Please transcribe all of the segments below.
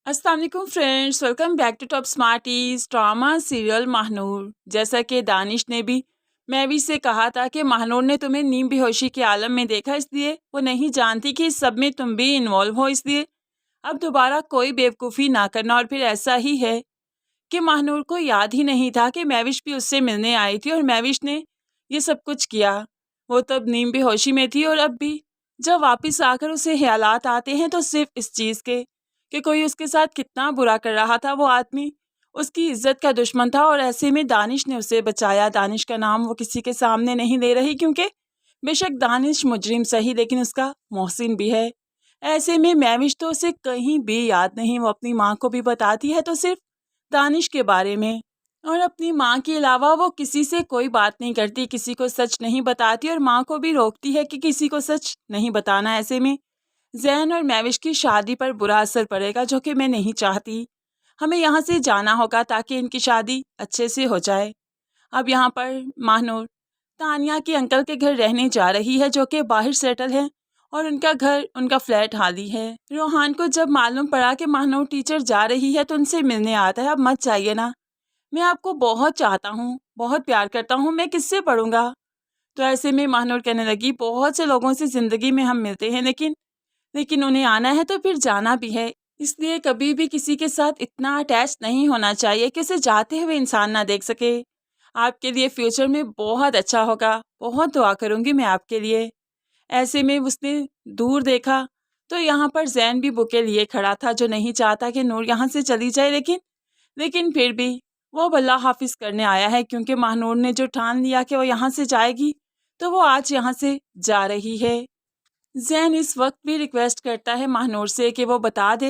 अस्सलाम वालेकुम friends, welcome back to Top Smarties drama serial Mahanoor. जैसा कि दानिश ने भी महवी से कहा था कि महानूर ने तुम्हें नीम बेहोशी के आलम में देखा, इसलिए वो नहीं जानती कि इस सब में तुम भी इन्वॉल्व हो। इसलिए अब दोबारा कोई बेवकूफ़ी ना करना। और फिर ऐसा ही है कि महानूर को याद ही नहीं था कि महविश भी उससे मिलने आई थी और महविश ने ये सब कुछ किया। वो तब नीम बेहोशी में थी और अब भी जब वापस आकर उसे ख्यालात आते हैं तो सिर्फ इस चीज़ के कि कोई उसके साथ कितना बुरा कर रहा था। वो आदमी उसकी इज्जत का दुश्मन था और ऐसे में दानिश ने उसे बचाया। दानिश का नाम वो किसी के सामने नहीं ले रही, क्योंकि बेशक दानिश मुजरिम सही, लेकिन उसका मोहसिन भी है। ऐसे में महविश तो उसे कहीं भी याद नहीं। वो अपनी माँ को भी बताती है तो सिर्फ दानिश के बारे में, और अपनी माँ के अलावा वो किसी से कोई बात नहीं करती, किसी को सच नहीं बताती और माँ को भी रोकती है कि किसी को सच नहीं बताना। ऐसे में जैन और महविश की शादी पर बुरा असर पड़ेगा, जो कि मैं नहीं चाहती। हमें यहाँ से जाना होगा ताकि इनकी शादी अच्छे से हो जाए। अब यहाँ पर महानूर तानिया के अंकल के घर रहने जा रही है, जो कि बाहर सेटल है और उनका घर, उनका फ्लैट खाली है। रोहान को जब मालूम पड़ा कि महानूर टीचर जा रही है तो उनसे मिलने आता है। अब मत जाइए ना, मैं आपको बहुत चाहता हूँ, बहुत प्यार करता हूँ, मैं किससे पढ़ूंगा। तो ऐसे में महानूर कहने लगी, बहुत से लोगों से ज़िंदगी में हम मिलते हैं, लेकिन उन्हें आना है तो फिर जाना भी है। इसलिए कभी भी किसी के साथ इतना अटैच नहीं होना चाहिए कि उसे जाते हुए इंसान ना देख सके। आपके लिए फ्यूचर में बहुत अच्छा होगा, बहुत दुआ करूँगी मैं आपके लिए। ऐसे में उसने दूर देखा तो यहाँ पर जैन भी बुके लिए खड़ा था, जो नहीं चाहता कि नूर यहाँ से चली जाए, लेकिन फिर भी वो अल्लाह हाफिज करने आया है, क्योंकि महानूर ने जो ठान लिया कि वो यहाँ से जाएगी तो वो आज यहाँ से जा रही है। जैन इस वक्त भी रिक्वेस्ट करता है महानूर से कि वो बता दे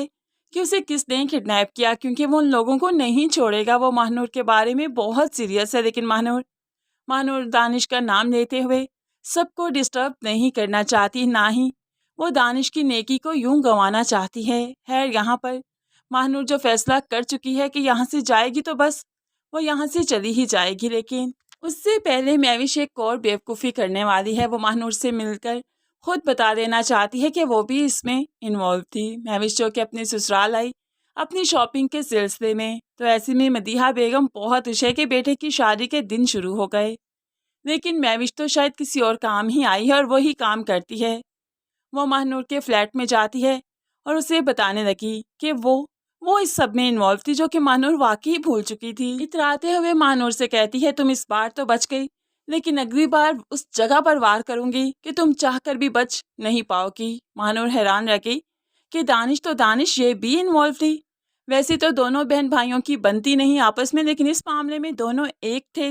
कि उसे किसने किडनैप किया, क्योंकि वो उन लोगों को नहीं छोड़ेगा। वो महानूर के बारे में बहुत सीरियस है, लेकिन महानूर दानिश का नाम लेते हुए सबको डिस्टर्ब नहीं करना चाहती, ना ही वो दानिश की नेकी को यूं गंवाना चाहती है। यहाँ पर महानूर जो फैसला कर चुकी है कि यहाँ से जाएगी तो बस वो यहाँ से चली ही जाएगी, लेकिन उससे पहले महविश एक और बेवकूफ़ी करने वाली है। वो महानूर से मिलकर खुद बता देना चाहती है कि वो भी इसमें इन्वॉल्व थी। महविश जो कि अपने ससुराल आई अपनी शॉपिंग के सिलसिले में, तो ऐसे में मदीहा बेगम बहुत खुश है कि बेटे की शादी के दिन शुरू हो गए, लेकिन महविश तो शायद किसी और काम ही आई है और वही काम करती है। वो महानूर के फ्लैट में जाती है और उसे बताने लगी कि वो इस सब में इन्वॉल्व थी, जो कि महानूर वाकई भूल चुकी थी। इतराते हुए महानूर से कहती है, तुम इस बार तो बच गई, लेकिन अगली बार उस जगह पर वार करूंगी कि तुम चाहकर भी बच नहीं पाओगी। महानूर हैरान रह गई कि दानिश ये भी इन्वॉल्व थी। वैसे तो दोनों बहन भाइयों की बनती नहीं आपस में, लेकिन इस मामले में दोनों एक थे।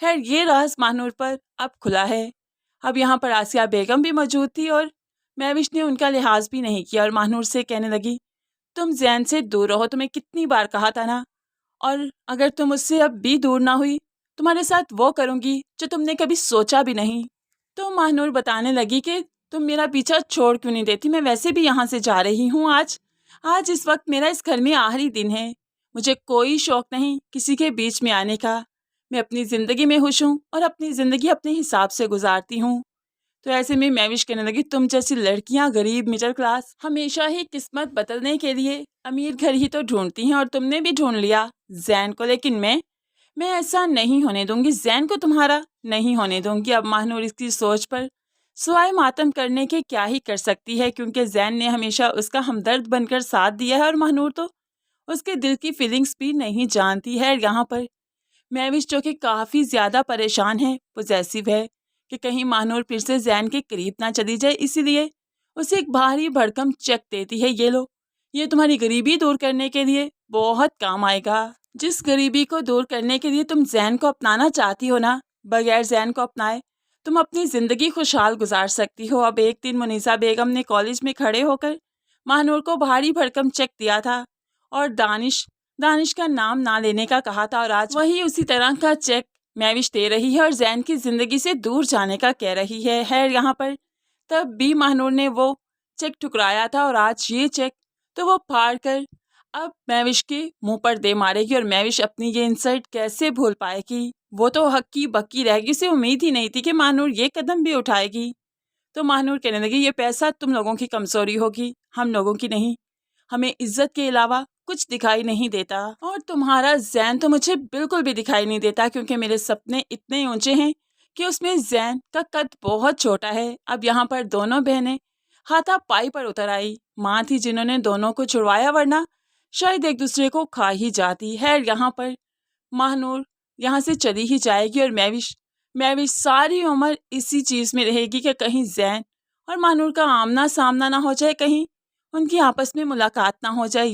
ये राज महानूर पर अब खुला है। अब यहाँ पर आसिया बेगम भी मौजूद थी और महविश ने उनका लिहाज भी नहीं किया और महानूर से कहने लगी, तुम जैन से दूर रहो, तुम्हें कितनी बार कहा था ना, और अगर तुम उससे अब भी दूर ना हुई, तुम्हारे साथ वो करूँगी जो तुमने कभी सोचा भी नहीं। तो महानूर बताने लगी कि तुम मेरा पीछा छोड़ क्यों नहीं देती, मैं वैसे भी यहाँ से जा रही हूँ। आज इस वक्त मेरा इस घर में आखिरी दिन है, मुझे कोई शौक नहीं किसी के बीच में आने का। मैं अपनी ज़िंदगी में खुश हूँ और अपनी ज़िंदगी अपने हिसाब से गुजारती हूँ। तो ऐसे में महविश कहने लगी, तुम जैसी लड़कियां गरीब मिडिल क्लास हमेशा ही किस्मत बदलने के लिए अमीर घर ही तो ढूंढती हैं, और तुमने भी ढूंढ लिया जैन को, लेकिन मैं ऐसा नहीं होने दूंगी, जैन को तुम्हारा नहीं होने दूंगी। अब महानूर इसकी सोच पर सिवाय मातम करने के क्या ही कर सकती है, क्योंकि जैन ने हमेशा उसका हमदर्द बनकर साथ दिया है और महानूर तो उसके दिल की फीलिंग्स भी नहीं जानती है। यहाँ पर महविश जो कि काफ़ी ज़्यादा परेशान है, पॉसेसिव है कि कहीं महानूर फिर से जैन के करीब ना चली जाए, इसीलिए उसे एक भारी भरकम चेक देती है, ये लो, ये तुम्हारी गरीबी दूर करने के लिए बहुत काम आएगा। जिस गरीबी को दूर करने के लिए तुम जैन को अपनाना चाहती हो ना, बगैर जैन को अपनाए तुम अपनी ज़िंदगी खुशहाल गुजार सकती हो। अब एक दिन मुनीसा बेगम ने कॉलेज में खड़े होकर महानूर को भारी भरकम चेक दिया था और दानिश का नाम ना लेने का कहा था, और आज वही उसी तरह का चेक महविश दे रही है और जैन की ज़िंदगी से दूर जाने का कह रही है। यहाँ पर तब भी महानूर ने वो चेक ठुकराया था और आज ये चेक तो वो फाड़ कर अब महविश के मुंह पर दे मारेगी, और महविश अपनी ये इंसल्ट कैसे भूल पाएगी। वो तो हक्की बक्की रहेगी, उसे उम्मीद ही नहीं थी कि महानूर ये कदम भी उठाएगी। तो महानूर कहने लगी, ये पैसा तुम लोगों की कमजोरी होगी, हम लोगों की नहीं। हमें इज्जत के अलावा कुछ दिखाई नहीं देता और तुम्हारा जैन तो मुझे बिल्कुल भी दिखाई नहीं देता क्योंकि मेरे सपने इतने ऊंचे हैं कि उसमें जैन का कद बहुत छोटा है। अब यहाँ पर दोनों बहनें हाथापाई पर उतर आई। माँ थी जिन्होंने दोनों को छुड़वाया, वरना शायद एक दूसरे को खा ही जाती है। यहाँ पर महानूर यहाँ से चली ही जाएगी और मैविश सारी उम्र इसी चीज़ में रहेगी कि कहीं जैन और महानूर का आमना सामना ना हो जाए, कहीं उनकी आपस में मुलाकात ना हो जाए।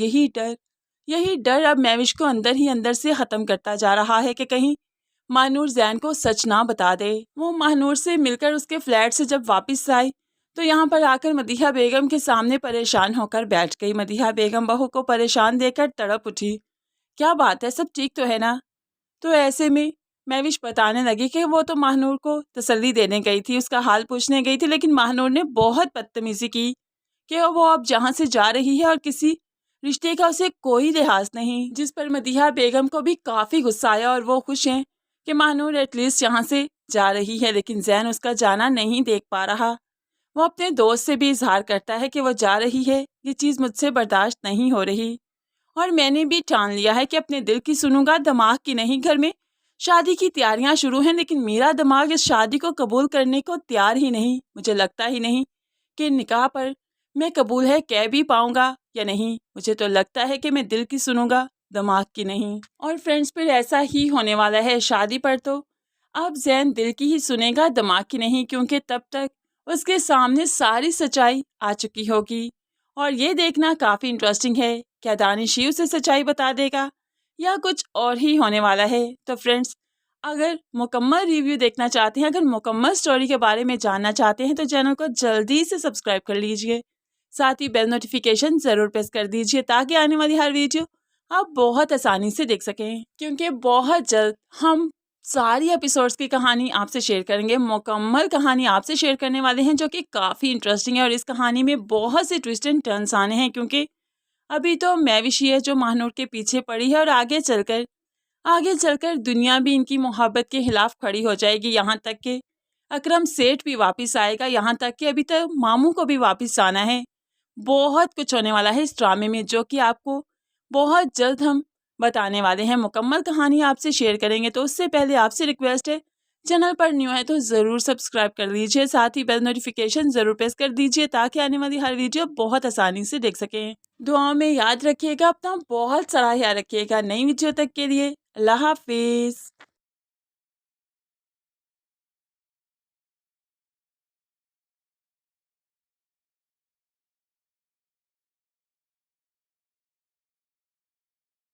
यही डर अब मैविश को अंदर ही अंदर से ख़त्म करता जा रहा है कि कहीं महानूर जैन को सच ना बता दे। वो महानूर से मिलकर उसके फ्लैट से जब वापस आई तो यहाँ पर आकर मदीहा बेगम के सामने परेशान होकर बैठ गई। मदीहा बेगम बहू को परेशान देखकर तड़प उठी। क्या बात है, सब ठीक तो है ना? तो ऐसे में मैविश बताने लगी कि वो तो महानूर को तसल्ली देने गई थी, उसका हाल पूछने गई थी, लेकिन महानूर ने बहुत बदतमीजी की कि वो अब जहाँ से जा रही है और किसी रिश्ते का उसे कोई लिहाज नहीं, जिस पर मदीहा बेगम को भी काफ़ी गुस्सा आया और वो खुश हैं कि महानूर एटलीस्ट यहाँ से जा रही है, लेकिन जैन उसका जाना नहीं देख पा रहा। वो अपने दोस्त से भी इजहार करता है कि वो जा रही है, ये चीज़ मुझसे बर्दाश्त नहीं हो रही और मैंने भी ठान लिया है कि अपने दिल की सुनूंगा, दिमाग की नहीं। घर में शादी की तैयारियां शुरू हैं, लेकिन मेरा दिमाग इस शादी को कबूल करने को तैयार ही नहीं। मुझे लगता ही नहीं कि निकाह पर मैं कबूल है कह भी पाऊंगा या नहीं। मुझे तो लगता है कि मैं दिल की सुनूंगा, दिमाग की नहीं। और फ्रेंड्स, फिर ऐसा ही होने वाला है शादी पर। तो अब जैन दिल की ही सुनेगा, दिमाग की नहीं, क्योंकि तब तक उसके सामने सारी सच्चाई आ चुकी होगी। और ये देखना काफ़ी इंटरेस्टिंग है, क्या दानिश ही उसे सच्चाई बता देगा या कुछ और ही होने वाला है। तो फ्रेंड्स, अगर मुकम्मल रिव्यू देखना चाहते हैं, अगर मुकम्मल स्टोरी के बारे में जानना चाहते हैं, तो चैनल को जल्दी से सब्सक्राइब कर लीजिए। साथ ही बेल नोटिफिकेशन ज़रूर प्रेस कर दीजिए ताकि आने वाली हर वीडियो आप बहुत आसानी से देख सकें, क्योंकि बहुत जल्द हम सारी एपिसोड्स की कहानी आपसे शेयर करेंगे। मुकम्मल कहानी आपसे शेयर करने वाले हैं जो कि काफ़ी इंटरेस्टिंग है और इस कहानी में बहुत से ट्विस्ट एंड टर्न्स आने हैं, क्योंकि अभी तो मैविश ही है जो महानूर के पीछे पड़ी है और आगे चलकर दुनिया भी इनकी मोहब्बत के खिलाफ खड़ी हो जाएगी। यहाँ तक कि अकरम सेठ भी वापस आएगा, यहाँ तक कि अभी तो मामू को भी वापस आना है। बहुत कुछ होने वाला है इस ड्रामे में जो कि आपको बहुत जल्द हम बताने वाले हैं। मुकम्मल कहानी आपसे शेयर करेंगे, तो उससे पहले आपसे रिक्वेस्ट है, चैनल पर न्यू है तो ज़रूर सब्सक्राइब कर लीजिए। साथ ही बेल नोटिफिकेशन ज़रूर प्रेस कर दीजिए ताकि आने वाली हर वीडियो बहुत आसानी से देख सकें। दुआओं में याद रखिएगा, अपना बहुत सारा ख्याल रखिएगा। नई वीडियो तक के लिए अल्लाह हाफिज़।